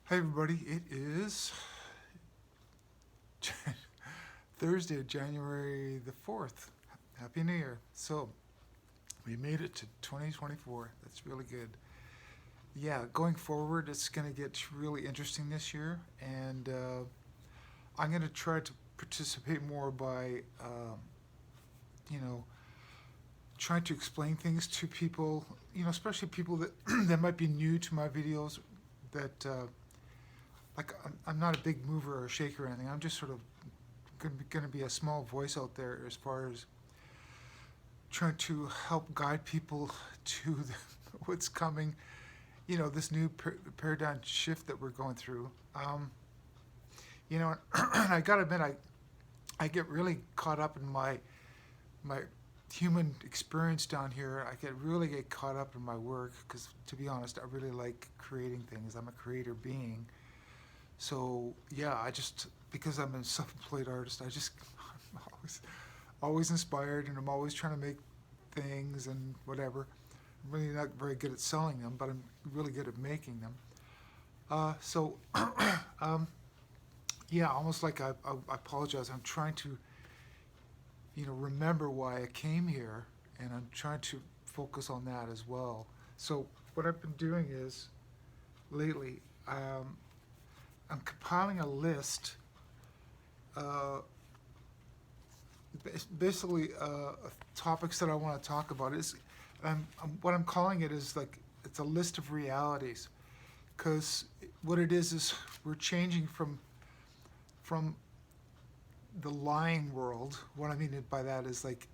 Hi, everybody. It is Thursday, January the 4th. Happy New Year. So, we made it to 2024. That's really good. Yeah, going forward, it's going to get really interesting this year. And I'm going to try to participate more by, you know, trying to explain things to people, especially people that, that might be new to my videos that, like, I'm not a big mover or shaker or anything. I'm just sort of going to be a small voice out there as far as trying to help guide people to what's coming. This new paradigm shift that we're going through. I got to admit, I get really caught up in my human experience down here. I really get caught up in my work because, to be honest, I really like creating things. I'm a creator being. So yeah, I just because I'm a self-employed artist, I'm always inspired, and I'm always trying to make things and whatever. I'm really not very good at selling them, but I'm really good at making them. So yeah, almost like I apologize. I'm trying to remember why I came here, and I'm trying to focus on that as well. So what I've been doing is lately. I'm compiling a list, uh, basically of topics that I want to talk about. What I'm calling it is like it's a list of realities, because what it is we're changing from the lying world. What I mean by that is like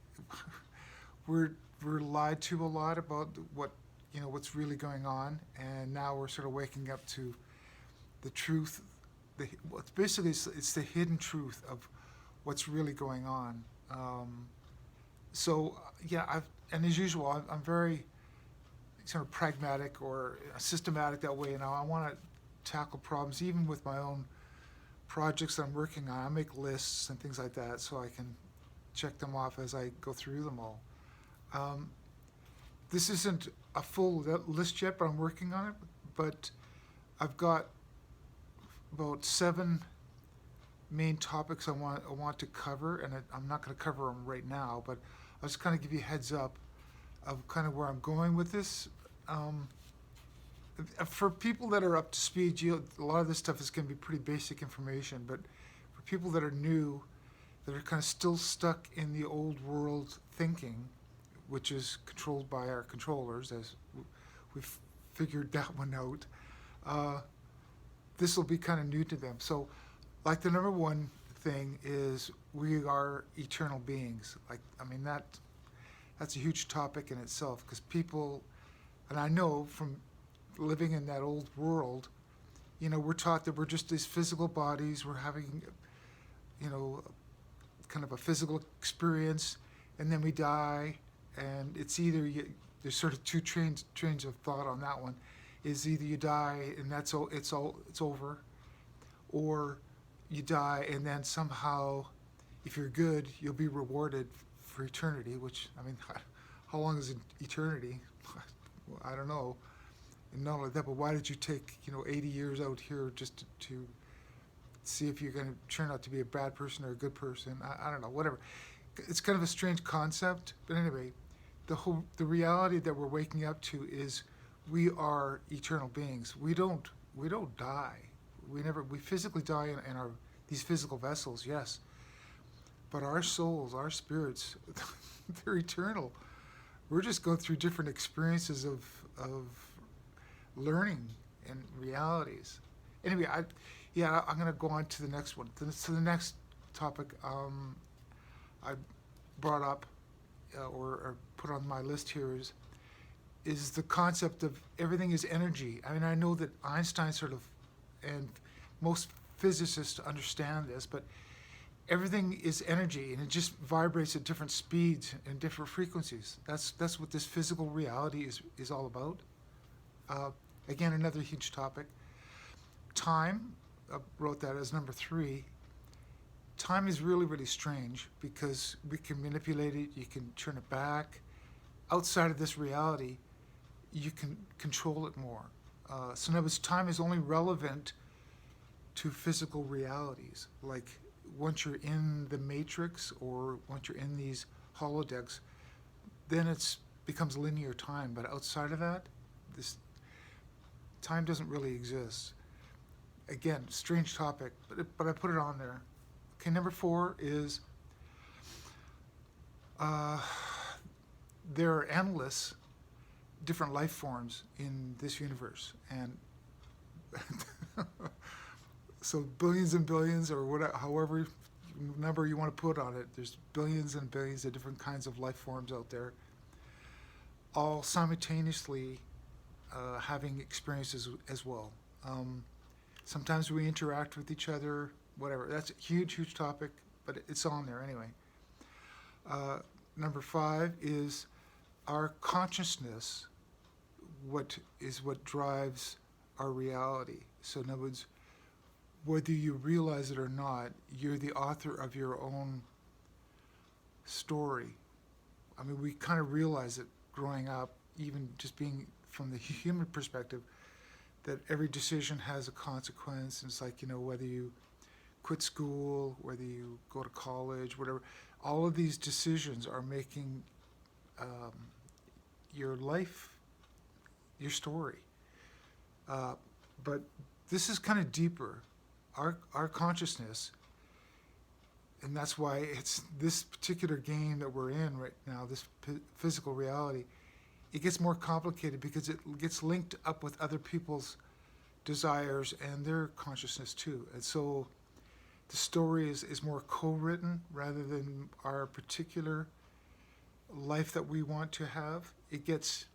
we're we're lied to a lot about what's really going on, and now we're sort of waking up to the truth. It's basically it's the hidden truth of what's really going on. So yeah, and as usual, I'm very sort of pragmatic or systematic that way. I want to tackle problems even with my own projects that I'm working on. I make lists and things like that so I can check them off as I go through them all. Um, this isn't a full list yet, but I'm working on it. But I've got about 7 main topics I want to cover, and I'm not going to cover them right now, but I'll just kind of give you a heads up of kind of where I'm going with this. Um, for people that are up to speed, a lot of this stuff is going to be pretty basic information, but for people that are new, that are kind of still stuck in the old world thinking, which is controlled by our controllers, as we've figured that one out. Uh, this will be kind of new to them. So, like the number one thing is we are eternal beings. Like, I mean that's a huge topic in itself because people, and I know from living in that old world, we're taught that we're just these physical bodies. We're having, you know, kind of a physical experience, and then we die, and it's either there's sort of two trains of thought on that one. Is either you die and it's over, or you die and then somehow, if you're good, you'll be rewarded for eternity. Which I mean, how long is eternity? I don't know. And not only that, but why did you take 80 years out here just to see if you're going to turn out to be a bad person or a good person? I don't know. Whatever. It's kind of a strange concept, but anyway, the reality that we're waking up to is we are eternal beings. We don't die. We physically die in our these physical vessels, yes, but our souls, our spirits, they're eternal. We're just going through different experiences of learning and realities. Anyway, I'm gonna go on to the next one. So the next topic I brought up or put on my list here is the concept of everything is energy. I mean, I know that Einstein sort of, and most physicists understand this, but everything is energy, and it just vibrates at different speeds and different frequencies. That's what this physical reality is all about. Uh, Again, another huge topic. Time, I wrote that as number 3. Time is really, really strange because we can manipulate it. You can turn it back. Outside of this reality, you can control it more. So in other words, time is only relevant to physical realities. Like once you're in the matrix or once you're in these holodecks, then it's becomes linear time. But outside of that, this time doesn't really exist. Again, strange topic, but I put it on there. Okay, number 4 is uh, there are endless different life forms in this universe, and so billions and billions, or whatever, however number you want to put on it, there's billions and billions of different kinds of life forms out there, all simultaneously having experiences as well. Sometimes we interact with each other, whatever. That's a huge, huge topic, but it's on there anyway. Number 5 is our consciousness. What drives our reality? So in other words, whether you realize it or not, you're the author of your own story. I mean, we kind of realize it growing up, even just being from the human perspective, that every decision has a consequence. And it's like, whether you quit school, whether you go to college, whatever, all of these decisions are making your life, your story. But this is kind of deeper. Our consciousness, and that's why it's this particular game that we're in right now, this physical reality, it gets more complicated because it gets linked up with other people's desires and their consciousness too. And so the story is more co-written rather than our particular life that we want to have. It gets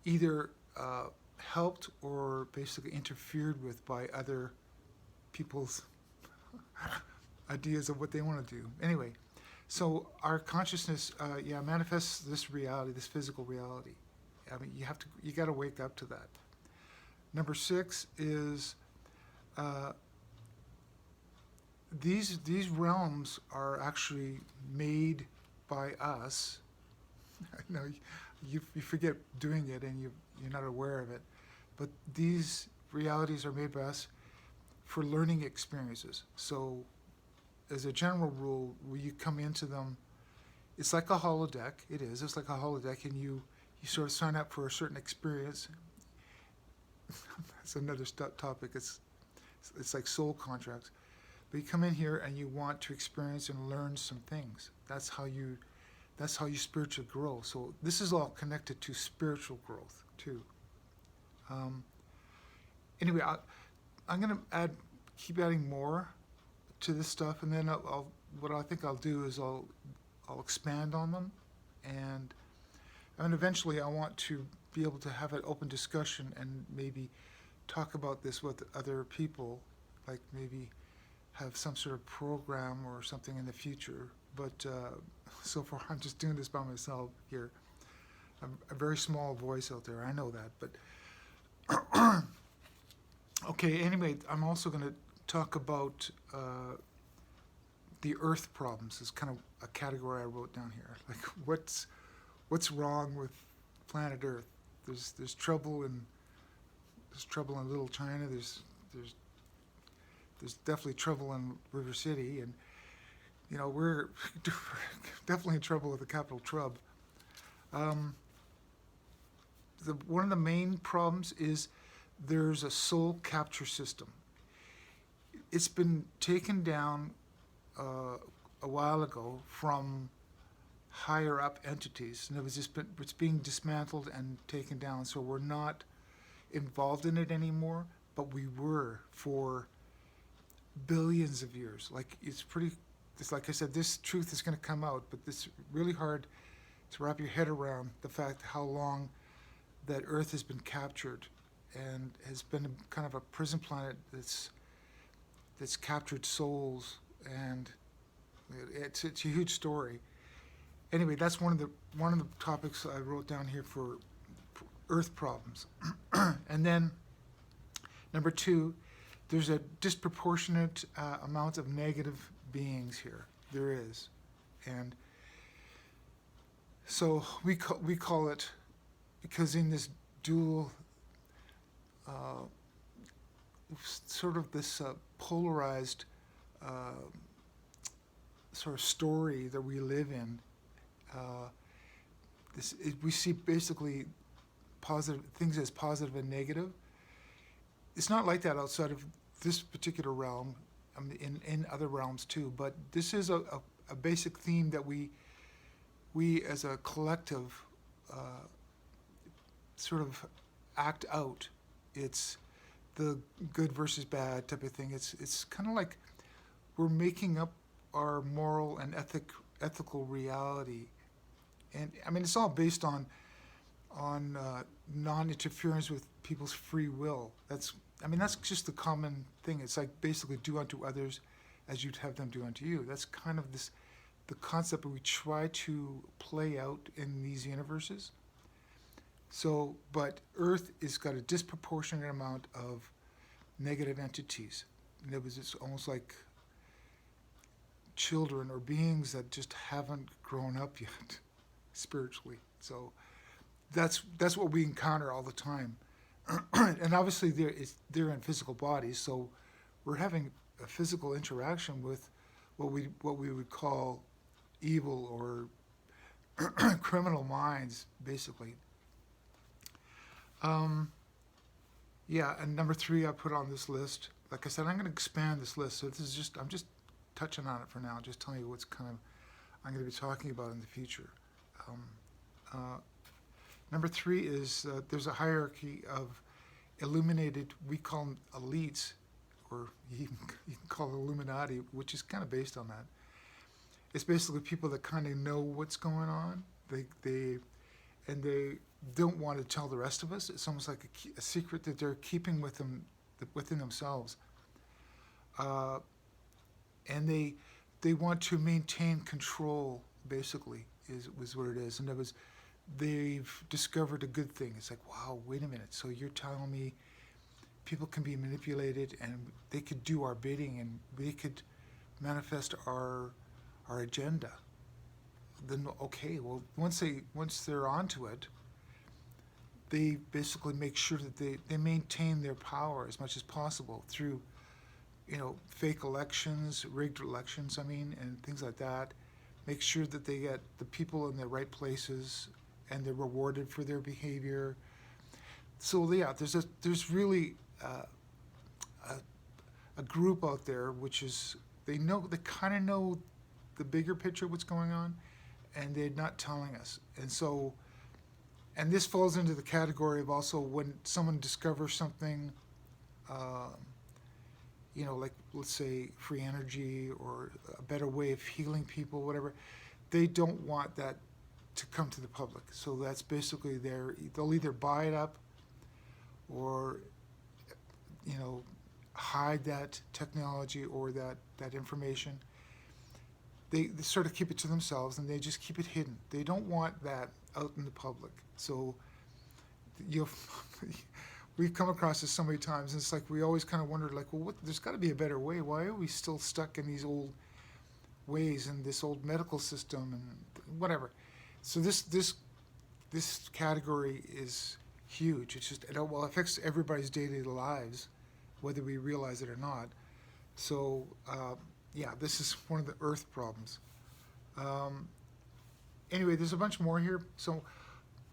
either helped or basically interfered with by other people's ideas of what they want to do. Anyway, so our consciousness, manifests this reality, this physical reality. I mean, you got to wake up to that. Number 6 is these realms are actually made by us. I know you forget doing it and you're not aware of it, but these realities are made by us for learning experiences. So as a general rule, when you come into them, it's like a holodeck. It's like a holodeck, and you sort of sign up for a certain experience. That's another topic. It's like soul contracts. But you come in here and you want to experience and learn some things. That's how you spiritually grow. So this is all connected to spiritual growth too. Anyway, I'm going to keep adding more to this stuff, and then what I think I'll do is I'll expand on them, and eventually I want to be able to have an open discussion and maybe talk about this with other people, like maybe have some sort of program or something in the future. But so far I'm just doing this by myself here. I'm a very small voice out there, I know that, but okay, anyway, I'm also going to talk about the Earth problems. Is kind of a category I wrote down here. Like what's wrong with planet Earth? There's trouble in Little China. There's definitely trouble in River City, and we're definitely in trouble with the capital Trub. One of the main problems is there's a soul capture system. It's been taken down a while ago from higher up entities, and it's being dismantled and taken down. So we're not involved in it anymore, but we were for billions of years. It's like I said, this truth is going to come out, but it's really hard to wrap your head around the fact how long that Earth has been captured and has been kind of a prison planet that's captured souls, and it's a huge story. Anyway, that's one of the topics I wrote down here for Earth problems. And then number 2, there's a disproportionate amount of negative beings here. There is, and so we call it, because in this dual sort of this polarized uh, sort of story that we live in. Uh, we see basically positive things as positive and negative. It's not like that outside of this particular realm. I mean, in other realms too. But this is a basic theme that we as a collective uh, sort of act out. It's the good versus bad type of thing. It's kind of like we're making up our moral and ethical reality, and I mean it's all based on non-interference with people's free will. That's just the common thing. It's like basically do unto others as you'd have them do unto you. That's kind of the concept that we try to play out in these universes. So, but Earth has got a disproportionate amount of negative entities. And it's almost like children or beings that just haven't grown up yet spiritually. So that's what we encounter all the time. And obviously they're in physical bodies, so we're having a physical interaction with what we would call evil or criminal minds, basically. Yeah, and number 3 I put on this list. Like I said, I'm going to expand this list. So I'm just touching on it for now, just telling you what's kind of I'm going to be talking about in the future. Um, uh, Number 3 is there's a hierarchy of illuminated, we call them elites, or you can call it Illuminati, which is kind of based on that. It's basically people that kind of know what's going on. They don't want to tell the rest of us. It's almost like a secret that they're keeping within themselves. Uh, and they want to maintain control, basically, was what it is. And they've discovered a good thing. It's like, wow, wait a minute. So you're telling me people can be manipulated and they could do our bidding and they could manifest our agenda. Then okay, well once they're onto it, they basically make sure that they maintain their power as much as possible through, fake elections, rigged elections, and things like that. Make sure that they get the people in the right places and they're rewarded for their behavior. So yeah, there's really a group out there which is they kind of know the bigger picture of what's going on, and they're not telling us. And this falls into the category of also when someone discovers something, like let's say free energy or a better way of healing people, whatever. They don't want that to come to the public. So that's basically they'll either buy it up or, hide that technology or that information. They sort of keep it to themselves and they just keep it hidden. They don't want that out in the public. So we've come across this so many times, and it's like we always kind of wondered, like, well, there's got to be a better way. Why are we still stuck in these old ways and this old medical system and whatever? So this category is huge. It's just it affects everybody's daily lives, whether we realize it or not. So yeah, this is one of the earth problems. Anyway, there's a bunch more here.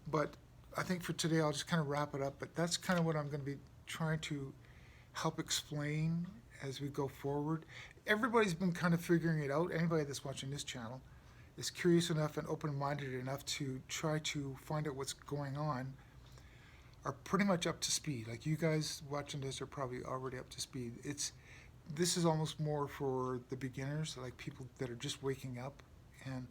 But I think for today I'll just kind of wrap it up. But that's kind of what I'm going to be trying to help explain as we go forward. Everybody's been kind of figuring it out. Anybody that's watching this channel is curious enough and open-minded enough to try to find out what's going on, are pretty much up to speed. Like you guys watching this are probably already up to speed. This is almost more for the beginners, like people that are just waking up, and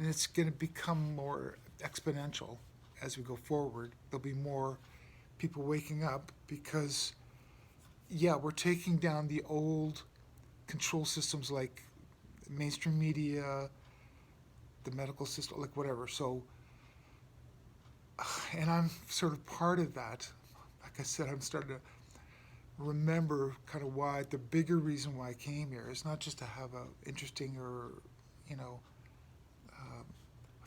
it's going to become more exponential as we go forward. There'll be more people waking up because, yeah, we're taking down the old control systems like mainstream media, the medical system, like whatever. So, and I'm sort of part of that. Like I said, I'm starting to remember kind of why, the bigger reason why I came here is not just to have a interesting or,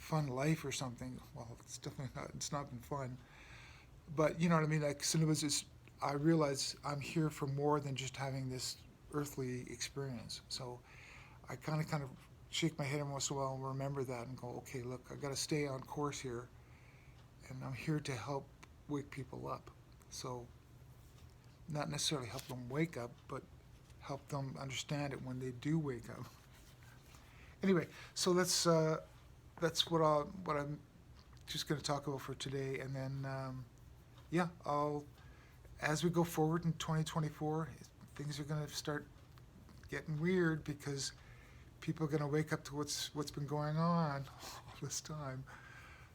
fun life or something. Well, it's definitely not, it's not been fun. But you know what I mean? Like, so it was just I realize I'm here for more than just having this earthly experience. So I kind of shake my head every once in a while and remember that and go, okay, look, I got to stay on course here, and I'm here to help wake people up. So not necessarily help them wake up, but help them understand it when they do wake up. Anyway, so that's what I'm just going to talk about for today, and then yeah, I'll as we go forward in 2024, things are going to start getting weird because people are going to wake up to what's been going on all this time.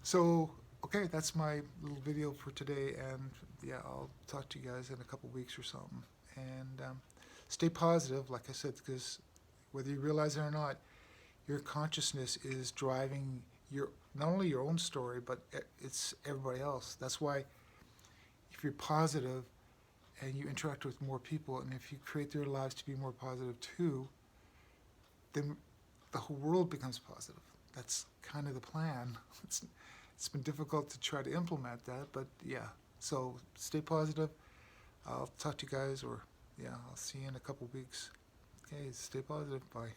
So okay, that's my little video for today, and yeah, I'll talk to you guys in a couple weeks or something. And stay positive, like I said, because whether you realize it or not, your consciousness is driving your not only your own story, but it's everybody else. That's why if you're positive and you interact with more people, and if you create their lives to be more positive too, then the whole world becomes positive. That's kind of the plan. It's been difficult to try to implement that, but yeah. So stay positive. I'll talk to you guys, or yeah, I'll see you in a couple weeks. Okay, stay positive. Bye.